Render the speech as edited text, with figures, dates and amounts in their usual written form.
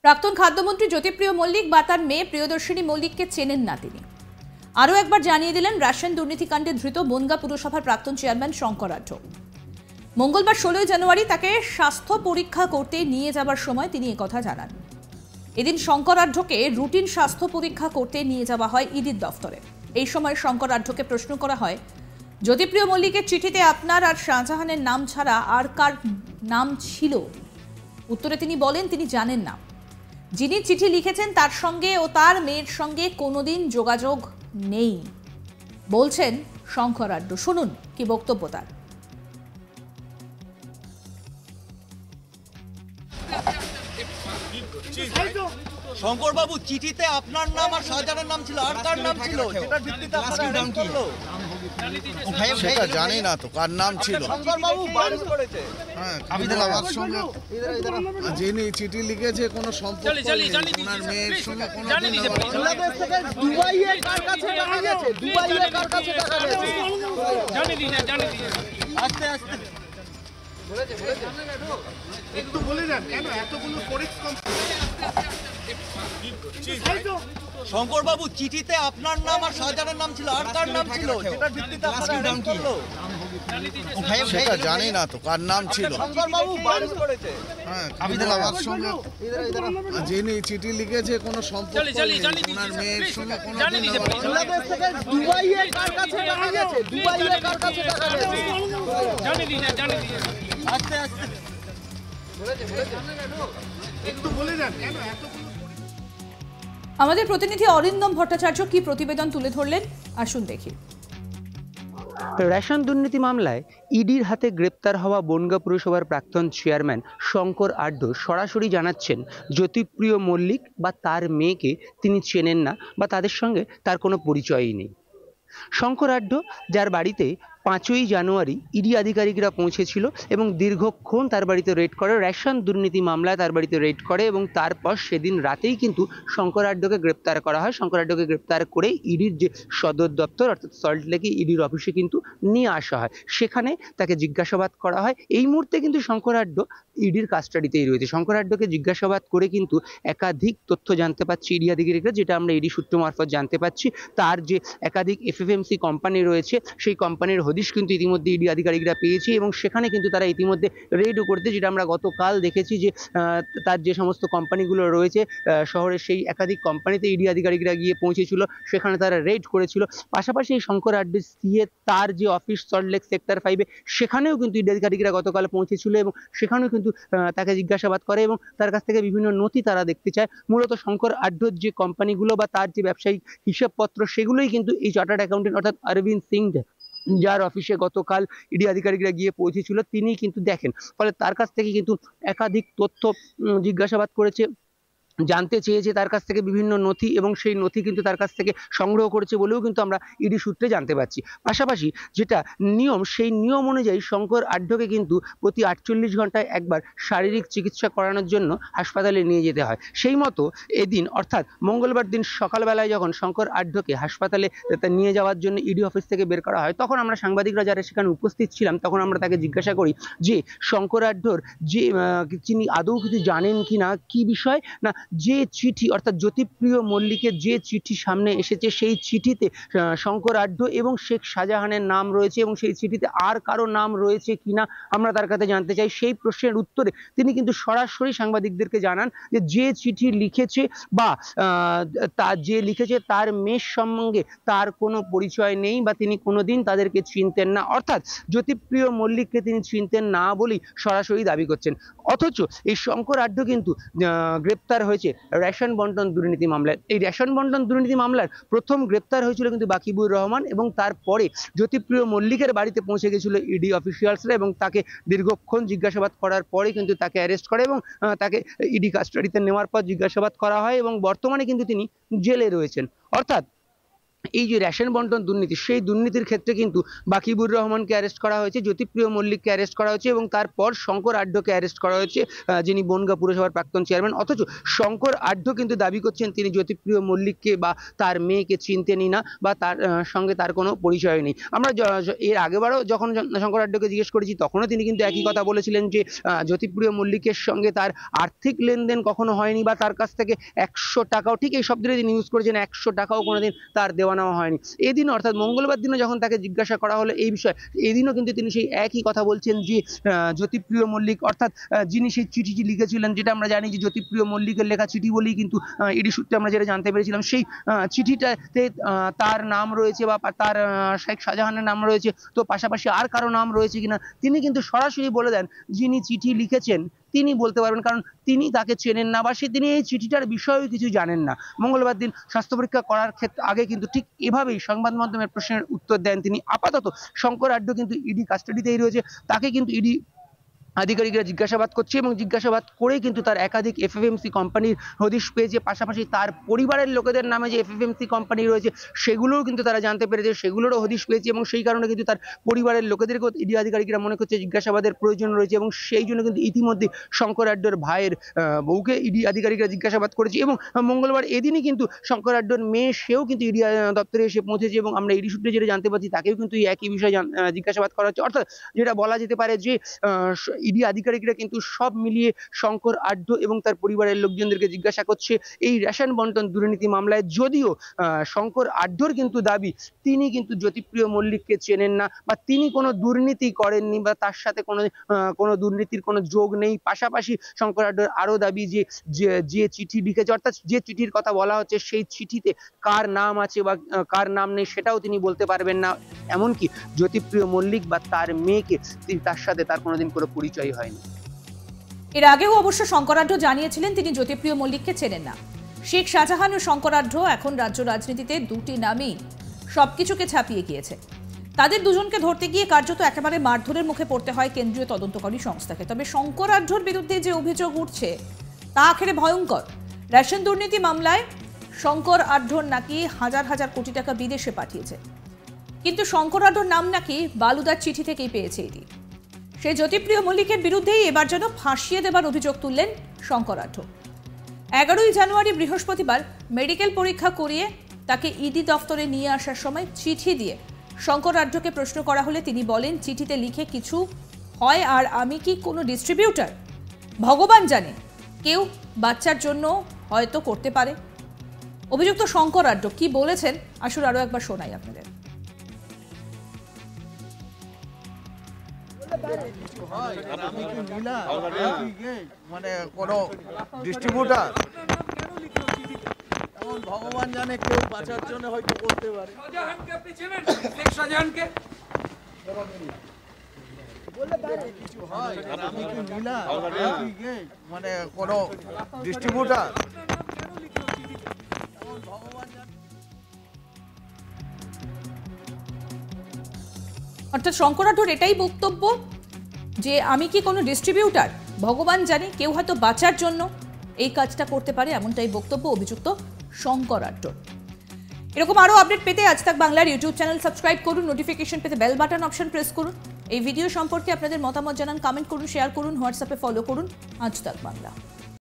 প্রাক্তন খাদ্যমন্ত্রী জ্যোতিপ্রিয় মল্লিক বা তার মেয়ে প্রিয়দর্শিনী মল্লিককে চেনেন না তিনি। আরও একবার জানিয়ে দিলেন রেশন দুর্নীতিকাণ্ডে ধৃত বনগাঁ পুরসভার প্রাক্তন চেয়ারম্যান শঙ্কর আঢ্য। মঙ্গলবার 16 জানুয়ারি তাকে স্বাস্থ্য পরীক্ষা করতে নিয়ে যাবার সময় তিনি একথা জানান। এদিন শঙ্কর আঢ্যকে রুটিন স্বাস্থ্য পরীক্ষা করতে নিয়ে যাওয়া হয় ইডির দফতরে। এই সময় শঙ্কর আঢ্যকে প্রশ্ন করা হয়, জ্যোতিপ্রিয় মল্লিকের চিঠিতে আপনার আর শাহজাহানের নাম ছাড়া আর কার নাম ছিল? উত্তরে তিনি বলেন তিনি জানেন না। যিনি চিঠি লিখেছেন তার সঙ্গে ও তার মেয়ের সঙ্গে কোনোদিন যোগাযোগ নেই বলছেন শঙ্কর আঢ্য। শুনুন কি বক্তব্য তার। শঙ্কর বাবু, চিঠিতে আপনার নাম আর শাহজাহানের নাম ছিল, আর কার নাম ছিল? সেটার ভিত্তিতে আপনারা নাম কি? সেটা জানি না তো কার নাম ছিল। শঙ্কর বাবু বারণ করেছে। হ্যাঁ, আমার সঙ্গে যিনি চিঠি লিখেছে কোনো সম্পর্ক নেই, ওনার মেয়ের সঙ্গে কোনো বাংলাদেশ থেকে দুবাইয়ে কার কাছে টাকা গেছে? দুবাইয়ে কার কাছে টাকা গেছে? আস্তে আস্তে একটু বলে যান কেন এতগুলো ফরেক্স শঙ্কর বাবু, চিঠিতে আপনার নাম আর শাহজাহানের নাম ছিল, আর কার নাম ছিল? সেটার ভিত্তিতে আপনারা নাম কি? সেটা জানি না তো কার নাম ছিল। শঙ্কর বাবু বারণ করেছে। হ্যাঁ, আমার সঙ্গে যিনি চিঠি লিখেছে কোনো সম্পর্ক নেই, ওনার মেয়ের সঙ্গে কোনো বাংলাদেশ থেকে দুবাইয়ে কার কাছে টাকা গেছে? দুবাইয়ে কার কাছে টাকা গেছে? আস্তে আস্তে একটু বলে যান কেন এতগুলো আমাদের প্রতিনিধি অরিন্দম ভট্টাচার্য কি প্রতিবেদন তুলে ধরলেন, আসুন দেখি। রেশন দুর্নীতি মামলায় ইডির হাতে গ্রেপ্তার হওয়া বনগাঁ পুরসভার প্রাক্তন চেয়ারম্যান শঙ্কর আঢ্য সরাসরি জানাচ্ছেন জ্যোতিপ্রিয় মল্লিক বা তার মেয়েকে তিনি চেনেন না বা তাদের সঙ্গে তার কোনো পরিচয়ই নেই। শঙ্কর আঢ্য, যার বাড়িতে 5ই জানুয়ারি ইডি আধিকারিকরা পৌঁছেছিল এবং দীর্ঘক্ষণ তার বাড়িতে রেড করে, রেশন দুর্নীতি মামলায় তার বাড়িতে রেড করে এবং তারপর সেদিন রাতেই কিন্তু শঙ্কর আঢ্যকে গ্রেপ্তার করা হয়। শঙ্কর আঢ্যকে গ্রেপ্তার করে ইডির যে সদর দপ্তর অর্থাৎ সল্টলেকে ইডির অফিসে কিন্তু নিয়ে আসা হয়, সেখানে তাকে জিজ্ঞাসাবাদ করা হয়। এই মুহূর্তে কিন্তু শঙ্কর আঢ্য ইডির কাস্টাডিতেই রয়েছে। শঙ্কর আঢ্যকে জিজ্ঞাসাবাদ করে কিন্তু একাধিক তথ্য জানতে পারছি ইডি আধিকারিকরা, যেটা আমরা ইডি সূত্র মারফত জানতে পারছি। তার যে একাধিক এফএফএমসি কোম্পানি রয়েছে, সেই কোম্পানির হদিশ কিন্তু ইতিমধ্যে ইডি আধিকারিকরা পেয়েছে এবং সেখানে কিন্তু তারা ইতিমধ্যে রেডও করতে, যেটা আমরা গতকাল দেখেছি যে তার যে সমস্ত কোম্পানিগুলো রয়েছে শহরের, সেই একাধিক কোম্পানিতে ইডি আধিকারিকরা গিয়ে পৌঁছেছিল, সেখানে তারা রেড করেছিল। পাশাপাশি এই শঙ্কর আঢ্যের সিএ তার যে অফিস সল্টলেক সেক্টর 5-এ, সেখানেও কিন্তু ইডি আধিকারিকরা গতকাল পৌঁছেছিল এবং সেখানেও কিন্তু তাকে জিজ্ঞাসাবাদ করে এবং তার কাছ থেকে বিভিন্ন নথি তারা দেখতে চায়। মূলত শঙ্কর আঢ্যর যে কোম্পানিগুলো বা তার যে ব্যবসায়িক হিসাবপত্র, সেগুলোই কিন্তু এই চার্টার্ড অ্যাকাউন্টেন্ট অর্থাৎ অরবিন্দ সিং, যার অফিসে গতকাল ইডি আধিকারিকরা গিয়ে পৌঁছেছিল, তিনি কিন্তু দেখেন। ফলে তার কাছ থেকে কিন্তু একাধিক তথ্য জিজ্ঞাসাবাদ করেছে, জানতে চেয়েছে তার কাছ থেকে বিভিন্ন নথি, এবং সেই নথি কিন্তু তার কাছ থেকে সংগ্রহ করেছে বলেও কিন্তু আমরা ইডি সূত্রে জানতে পারছি। পাশাপাশি যেটা নিয়ম, সেই নিয়ম অনুযায়ী শঙ্কর আঢ্যকে কিন্তু প্রতি 48 ঘন্টায় একবার শারীরিক চিকিৎসা করানোর জন্য হাসপাতালে নিয়ে যেতে হয়। সেই মতো এদিন অর্থাৎ মঙ্গলবার দিন সকালবেলায় যখন শঙ্কর আঢ্যকে হাসপাতালে নিয়ে যাওয়ার জন্য ইডি অফিস থেকে বের করা হয়, তখন আমরা সাংবাদিকরা যারা সেখানে উপস্থিত ছিলাম, তখন আমরা তাকে জিজ্ঞাসা করি যে শঙ্কর আঢ্যর যে তিনি আদৌ কিছু জানেন কি না, কি বিষয় না যে চিঠি অর্থাৎ জ্যোতিপ্রিয় মল্লিকের যে চিঠি সামনে এসেছে, সেই চিঠিতে শঙ্কর আঢ্য এবং শেখ শাহজাহানের নাম রয়েছে এবং সেই চিঠিতে আর কারো নাম রয়েছে কিনা আমরা তার কাছে জানতে চাই। সেই প্রশ্নের উত্তরে তিনি কিন্তু সরাসরি সাংবাদিকদেরকে জানান যে চিঠি লিখেছে বা যে লিখেছে তার মেয়ের সঙ্গে তার কোনো পরিচয় নেই বা তিনি কোনোদিন তাদেরকে চিনতেন না, অর্থাৎ জ্যোতিপ্রিয় মল্লিককে তিনি চিনতেন না বলেই সরাসরি দাবি করছেন। অথচ এই শঙ্কর আঢ্য কিন্তু গ্রেপ্তার হয়েছে রেশন বন্টন দুর্নীতি মামলায়। এই রেশন বন্টন দুর্নীতি মামলার প্রথম গ্রেপ্তার হয়েছিল কিন্তু বাকিবুর রহমান, এবং তারপরে জ্যোতিপ্রিয় মল্লিকের বাড়িতে পৌঁছে গেছিল ইডি অফিসিয়ালসরা এবং তাকে দীর্ঘক্ষণ জিজ্ঞাসাবাদ করার পরে কিন্তু তাকে অ্যারেস্ট করে এবং তাকে ইডি কাস্টাডিতে নেওয়ার পর জিজ্ঞাসাবাদ করা হয় এবং বর্তমানে কিন্তু তিনি জেলে রয়েছেন। অর্থাৎ এই যে রেশন বন্টন দুর্নীতি, সেই দুর্নীতির ক্ষেত্রে কিন্তু বাকিবুর রহমানকে অ্যারেস্ট করা হয়েছে, জ্যোতিপ্রিয় মল্লিককে অ্যারেস্ট করা হয়েছে এবং তারপর শঙ্কর আঢ্যকে অ্যারেস্ট করা হয়েছে, যিনি বনগাঁ পুরসভার প্রাক্তন চেয়ারম্যান। অথচ শঙ্কর আঢ্য কিন্তু দাবি করছেন তিনি জ্যোতিপ্রিয় মল্লিককে বা তার মেয়েকে চিনতেনই না বা তার সঙ্গে তার কোনো পরিচয় নেই। আমরা এর আগেবারও যখন শঙ্কর আঢ্যকে জিজ্ঞেস করেছি তখনও তিনি কিন্তু একই কথা বলেছিলেন যে জ্যোতিপ্রিয় মল্লিকের সঙ্গে তার আর্থিক লেনদেন কখনো হয়নি বা তার কাছ থেকে 100 টাকাও, ঠিক এই শব্দটি তিনি ইউজ করেছেন, 100 টাকাও কোনোদিন তার দেওয়া নেওয়া হয়নি। এদিন অর্থাৎ মঙ্গলবার দিনও যখন তাকে জিজ্ঞাসা করা হলো এই বিষয়ে, এদিনও কিন্তু তিনি সেই একই কথা বলছেন যে জ্যোতিপ্রিয় মল্লিক অর্থাৎ যিনি সেই চিঠিটি লিখেছিলেন, যেটা আমরা জানি যে জ্যোতিপ্রিয় মল্লিকের লেখা চিঠি বলেই কিন্তু ইডি সূত্রে আমরা যেটা জানতে পেরেছিলাম, সেই চিঠিটাতে তার নাম রয়েছে বা তার শেখ শাহজাহানের নাম রয়েছে, তো পাশাপাশি আর কারো নাম রয়েছে কিনা তিনি কিন্তু সরাসরি বলে দেন যিনি চিঠি লিখেছেন তিনি বলতে পারবেন, কারণ তিনি তাকে চেনেন না বা তিনি এই চিঠিটার বিষয়েও কিছু জানেন না। মঙ্গলবার দিন স্বাস্থ্য পরীক্ষা করার ক্ষেত্রে আগে কিন্তু ঠিক এভাবেই সংবাদ মাধ্যমের প্রশ্নের উত্তর দেন তিনি। আপাতত শঙ্কর আঢ্য কিন্তু ইডি কাস্টাডিতেই রয়েছে, তাকে কিন্তু ইডি আধিকারিকরা জিজ্ঞাসাবাদ করছে এবং জিজ্ঞাসাবাদ করেই কিন্তু তার একাধিক এফএফএমসি কোম্পানির হদিশ পেয়েছে, পাশাপাশি তার পরিবারের লোকেদের নামে যে এফএফএমসি কোম্পানি রয়েছে সেগুলোও কিন্তু তারা জানতে পেরেছে, সেগুলোরও হদিশ পেয়েছে এবং সেই কারণে কিন্তু তার পরিবারের লোকেদেরকেও ইডি আধিকারিকরা মনে করছে জিজ্ঞাসাবাদের প্রয়োজন রয়েছে এবং সেই জন্য কিন্তু ইতিমধ্যে শঙ্কর আঢ্যর ভাইয়ের বউকে ইডি আধিকারিকরা জিজ্ঞাসাবাদ করেছে। এবং মঙ্গলবার এদিনই কিন্তু শঙ্কর আঢ্যর মেয়ে সেও কিন্তু ইডি দপ্তরে এসে পৌঁছেছে এবং আমরা ইডি সূত্রে যেটা জানতে পারছি তাকেও কিন্তু এই একই বিষয়ে জিজ্ঞাসাবাদ করা হচ্ছে। অর্থাৎ যেটা বলা যেতে পারে যে ইডি আধিকারিকরা কিন্তু সব মিলিয়ে শঙ্কর আঢ্য এবং তার পরিবারের লোকজনদেরকে জিজ্ঞাসা করছে এই রেশন বন্টন দুর্নীতি মামলায়। যদিও শঙ্কর আঢ্যর কিন্তু দাবি তিনি কিন্তু জ্যোতিপ্রিয় মল্লিককে চেনেন না বা তিনি কোনো দুর্নীতি করেননি বা তার সাথে কোনো দুর্নীতির কোনো যোগ নেই। পাশাপাশি শঙ্কর আঢ্যর আরও দাবি যে চিঠি লিখেছে, অর্থাৎ যে চিঠির কথা বলা হচ্ছে সেই চিঠিতে কার নাম আছে বা কার নাম নেই সেটাও তিনি বলতে পারবেন না। এমনকি জ্যোতিপ্রিয় মল্লিক বা তার মেয়েকে তার সাথে তার কোনোদিন কোনো পরিচয় হয়নি। এর আগেও অবশ্য শঙ্কর আঢ্য জানিয়েছিলেন তিনি জ্যোতিপ্রিয় মল্লিককে চেনেন না। শেখ শাহজাহান ও শঙ্কর আঢ্য এখন রাজ্য রাজনীতিতে দুটি নামই সবকিছুকে ছাপিয়ে গিয়েছে। তাদের দুজনকে ধরতে গিয়ে কার্যত একেবারে মারধরের মুখে পড়তে হয় কেন্দ্রীয় তদন্তকারী সংস্থাকে। তবে শঙ্কর আঢ্যর বিরুদ্ধে যে অভিযোগ উঠছে তা আখেরে ভয়ঙ্কর। রেশন দুর্নীতি মামলায় শঙ্কর আঢ্যর নাকি হাজার হাজার কোটি টাকা বিদেশে পাঠিয়েছে, কিন্তু শঙ্কর আঢ্যর নাম নাকি বালুদার চিঠি থেকেই পেয়েছে ইডি। সেই জ্যোতিপ্রিয় মল্লিকের বিরুদ্ধেই এবার যেন ফাঁসিয়ে দেবার অভিযোগ তুললেন শঙ্কর আঢ্য। 11ই জানুয়ারি বৃহস্পতিবার মেডিকেল পরীক্ষা করিয়ে তাকে ইডি দফতরে নিয়ে আসার সময় চিঠি দিয়ে শঙ্কর আঢ্যকে প্রশ্ন করা হলে তিনি বলেন চিঠিতে লিখে কিছু হয় আর আমি কি কোনো ডিস্ট্রিবিউটার? ভগবান জানে, কেউ বাচ্চার জন্য হয়তো করতে পারে। অভিযুক্ত শঙ্কর আঢ্য কি বলেছেন আসলে আরো একবার শোনাই আপনাদের। আমি কি নিলাম মানে কোনো ডিস্ট্রিবিউটার? এমন ভগবান জানে, কেউ বাঁচার জন্য হয়তো করতে পারে। কিছু হয় আমি কি নিলাম মানে কোনো ডিস্ট্রিবিউটার? অর্থাৎ শঙ্কর আঢ্যর এটাই বক্তব্য যে আমি কি কোনো ডিস্ট্রিবিউটার? ভগবান জানে, কেউ হয়তো বাঁচার জন্য এই কাজটা করতে পারে, এমনটাই বক্তব্য অভিযুক্ত শঙ্কর আঢ্যর। এরকম আরও আপডেট পেতে আজ তাক বাংলার ইউটিউব চ্যানেল সাবস্ক্রাইব করুন, নোটিফিকেশন পেতে বেল বাটন অপশন প্রেস করুন। এই ভিডিও সম্পর্কে আপনাদের মতামত জানান, কমেন্ট করুন, শেয়ার করুন, হোয়াটসঅ্যাপে ফলো করুন আজ তাক বাংলা।